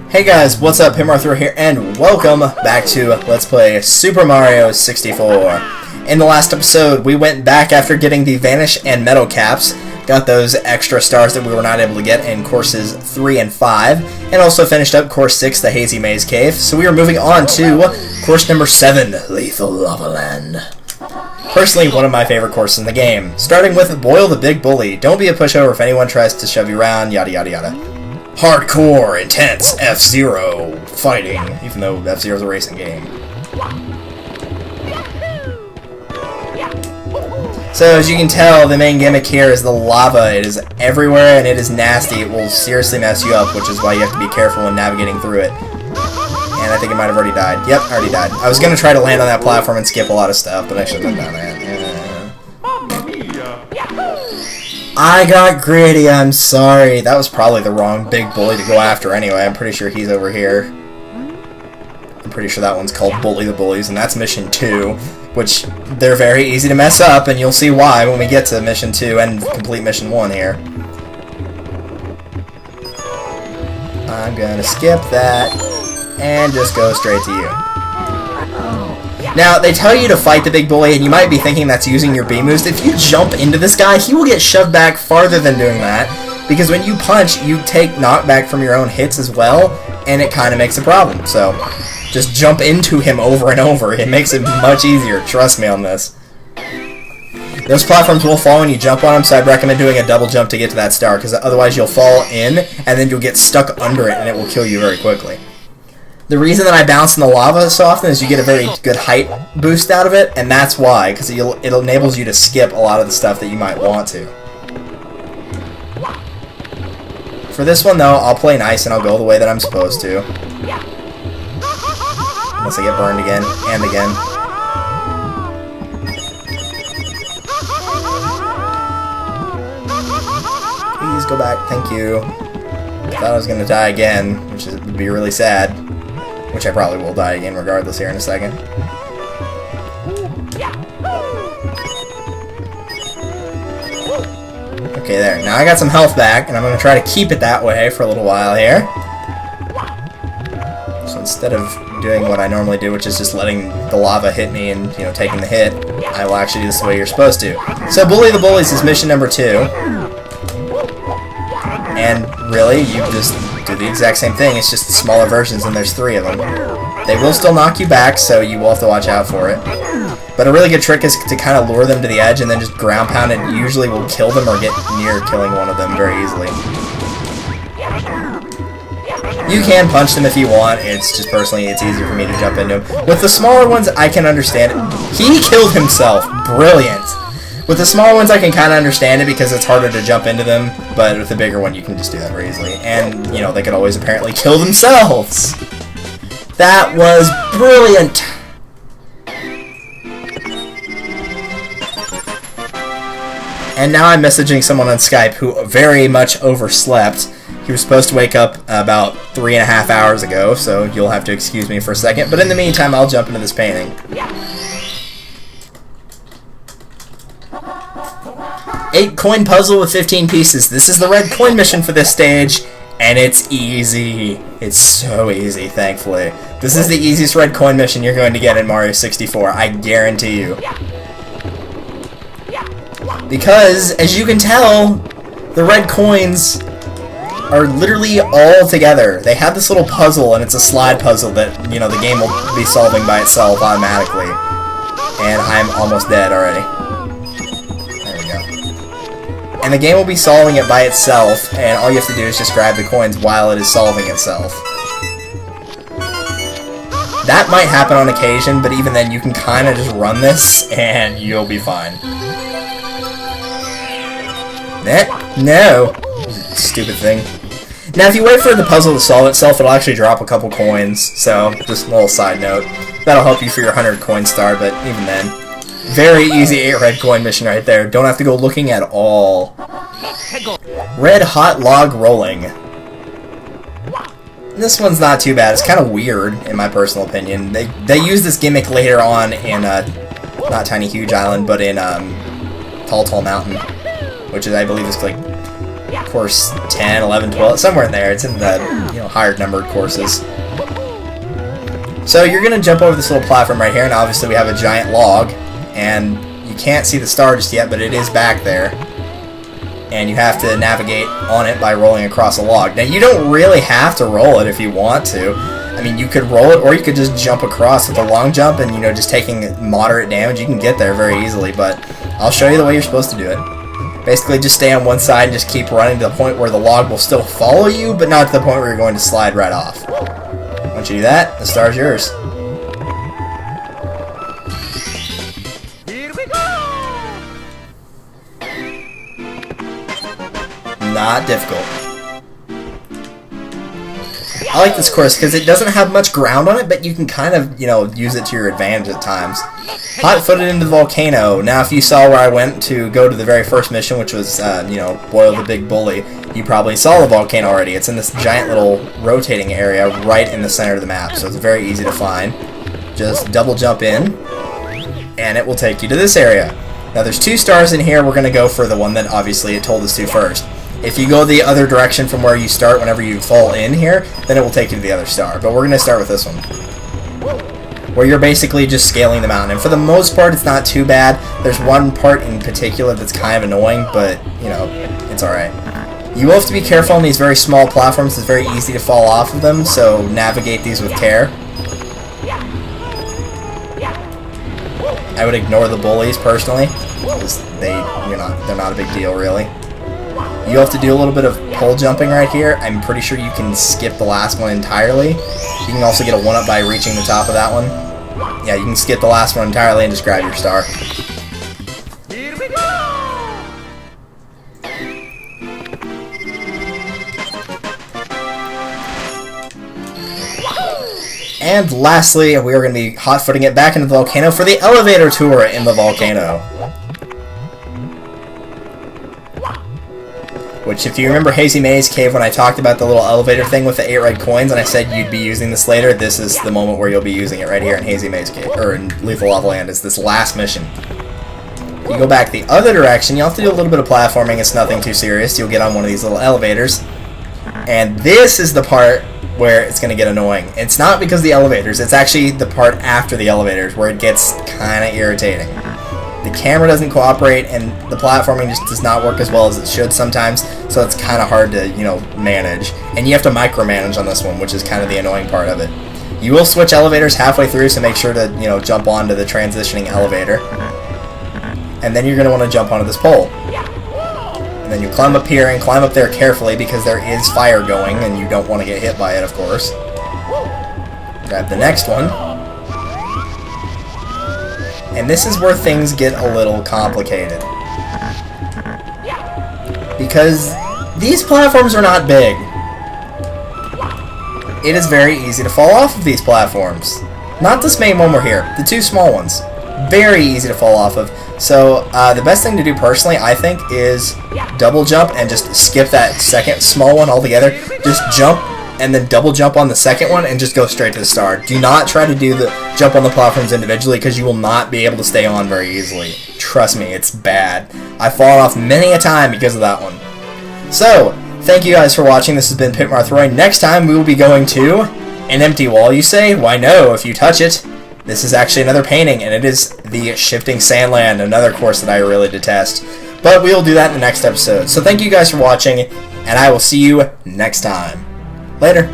Hey guys, what's up? Arthur here, and welcome back to Let's Play Super Mario 64. In the last episode, we went back after getting the Vanish and Metal Caps, got those extra stars that we were not able to get in courses 3 and 5, and also finished up course 6, the Hazy Maze Cave. So we are moving on to course number 7, Lethal Lava Land. Personally, one of my favorite courses in the game. Starting with Boil the Big Bully. Don't be a pushover if anyone tries to shove you around, yada yada yada. Hardcore, intense F-Zero fighting, even though F-Zero's a racing game. So as you can tell, the main gimmick here is the lava. It is everywhere and it is nasty. It will seriously mess you up, which is why you have to be careful when navigating through it. And I think it might have already died. Yep, already died. I was going to try to land on that platform and skip a lot of stuff, but I shouldn't have done that. I got greedy, I'm sorry. That was probably the wrong big bully to go after anyway. I'm pretty sure he's over here. I'm pretty sure that one's called Bully the Bullies, and that's Mission 2, which they're very easy to mess up, and you'll see why when we get to Mission 2 and complete Mission 1 here. I'm gonna skip that and just go straight to you. Now, they tell you to fight the big bully, and you might be thinking that's using your B moves. If you jump into this guy, he will get shoved back farther than doing that, because when you punch, you take knockback from your own hits as well, and it kind of makes a problem. So, just jump into him over and over. It makes it much easier. Trust me on this. Those platforms will fall when you jump on them, so I'd recommend doing a double jump to get to that star, because otherwise you'll fall in, and then you'll get stuck under it, and it will kill you very quickly. The reason that I bounce in the lava so often is you get a very good height boost out of it, and that's why, because it enables you to skip a lot of the stuff that you might want to. For this one, though, I'll play nice and I'll go the way that I'm supposed to. Unless I get burned again, and again. Please go back, thank you. I thought I was going to die again, which would be really sad. Which I probably will die again regardless here in a second. Okay, there. Now I got some health back, and I'm going to try to keep it that way for a little while here. So instead of doing what I normally do, which is just letting the lava hit me and, you know, taking the hit, I will actually do this the way you're supposed to. So Bully the Bullies is mission number 2. And really, you just do the exact same thing, it's just smaller versions and there's 3 of them. They will still knock you back, so you will have to watch out for it. But a really good trick is to kind of lure them to the edge and then just ground pound it. Usually will kill them or get near killing one of them very easily. You can punch them if you want, it's just personally, it's easier for me to jump into them. With the smaller ones, I can understand it. He killed himself, brilliant! With the smaller ones, I can kind of understand it because it's harder to jump into them, but with the bigger one, you can just do that very easily. And, you know, they could always apparently kill themselves! That was brilliant! And now I'm messaging someone on Skype who very much overslept. He was supposed to wake up about 3.5 hours ago, so you'll have to excuse me for a second. But in the meantime, I'll jump into this painting. 8-coin puzzle with 15 pieces. This is the red coin mission for this stage, and it's easy. It's so easy, thankfully. This is the easiest red coin mission you're going to get in Mario 64, I guarantee you. Because, as you can tell, the red coins are literally all together. They have this little puzzle, and it's a slide puzzle that, you know, the game will be solving by itself automatically. And I'm almost dead already. And the game will be solving it by itself, and all you have to do is just grab the coins while it is solving itself. That might happen on occasion, but even then you can kind of just run this, and you'll be fine. No! Stupid thing. Now if you wait for the puzzle to solve itself, it'll actually drop a couple coins, so just a little side note. That'll help you for your 100 coin star, but even then. Very easy 8 red coin mission right there. Don't have to go looking at all. Red hot log rolling. This one's not too bad. It's kind of weird, in my personal opinion. They use this gimmick later on in, not Tiny Huge Island, but in, Tall Tall Mountain. Which is, I believe, is like course 10, 11, 12, somewhere in there. It's in the higher numbered courses. So you're going to jump over this little platform right here, and obviously we have a giant log, and you can't see the star just yet, but it is back there. And you have to navigate on it by rolling across a log. Now, you don't really have to roll it if you want to. I mean, you could roll it, or you could just jump across with a long jump and, just taking moderate damage. You can get there very easily, but I'll show you the way you're supposed to do it. Basically, just stay on one side and just keep running to the point where the log will still follow you, but not to the point where you're going to slide right off. Once you do that, the star's yours. Here we go! Not difficult. I like this course because it doesn't have much ground on it, but you can kind of, use it to your advantage at times. Hot-footed into the volcano. Now, if you saw where I went to go to the very first mission, which was, boil the big bully, you probably saw the volcano already. It's in this giant little rotating area right in the center of the map, so it's very easy to find. Just double jump in, and it will take you to this area. Now, there's 2 stars in here. We're going to go for the one that obviously it told us to first. If you go the other direction from where you start whenever you fall in here, then it will take you to the other star. But we're going to start with this one, where you're basically just scaling the mountain. And for the most part, it's not too bad. There's one part in particular that's kind of annoying, but, it's alright. You will have to be careful on these very small platforms. It's very easy to fall off of them, so navigate these with care. I would ignore the bullies, personally, because they're not a big deal, really. You have to do a little bit of pole jumping right here. I'm pretty sure you can skip the last one entirely. You can also get a 1-up by reaching the top of that one. Yeah, you can skip the last one entirely and just grab your star. Here we go! And lastly, we are going to be hot-footing it back into the volcano for the elevator tour in the volcano. Which, if you remember Hazy Maze Cave when I talked about the little elevator thing with the 8 red coins and I said you'd be using this later, this is the moment where you'll be using it right here in Hazy Maze Cave, or in Lethal Lava Land. It's this last mission. If you go back the other direction, you'll have to do a little bit of platforming. It's nothing too serious. You'll get on one of these little elevators. And this is the part where it's going to get annoying. It's not because of the elevators. It's actually the part after the elevators where it gets kind of irritating. The camera doesn't cooperate, and the platforming just does not work as well as it should sometimes, so it's kind of hard to, manage. And you have to micromanage on this one, which is kind of the annoying part of it. You will switch elevators halfway through, so make sure to, jump onto the transitioning elevator. And then you're going to want to jump onto this pole. And then you climb up here and climb up there carefully because there is fire going, and you don't want to get hit by it, of course. Grab the next one. And this is where things get a little complicated. Because these platforms are not big. It is very easy to fall off of these platforms. Not this main one we're here, the 2 small ones. Very easy to fall off of. So the best thing to do personally, I think, is double jump and just skip that second small one altogether. Just jump and then double jump on the second one and just go straight to the star. Do not try to do the jump on the platforms individually because you will not be able to stay on very easily. Trust me, it's bad. I've fallen off many a time because of that one. So, thank you guys for watching. This has been Pitmarthroy. Next time we will be going to an empty wall, you say? Why no, if you touch it. This is actually another painting, and it is the Shifting Sandland, another course that I really detest. But we will do that in the next episode. So thank you guys for watching, and I will see you next time. Later.